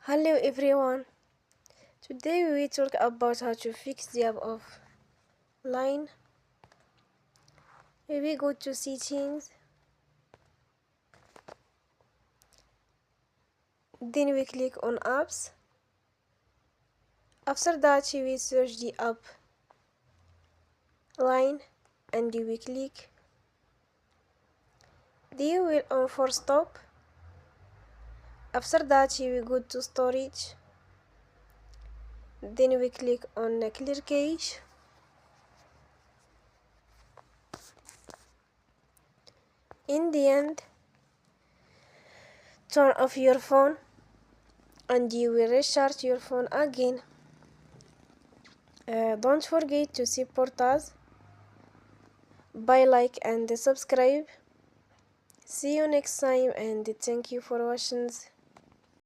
Hello everyone. Today we will talk about how to fix the app offline. We will go to settings, then we click on apps. After that we will search the app line and we click. Then we will on for stop. After that we will go to storage. Then we click on clear cache. In the end, turn off your phone and you will restart your phone again. Don't forget to support us by like and subscribe. See you next time and thank you for watching.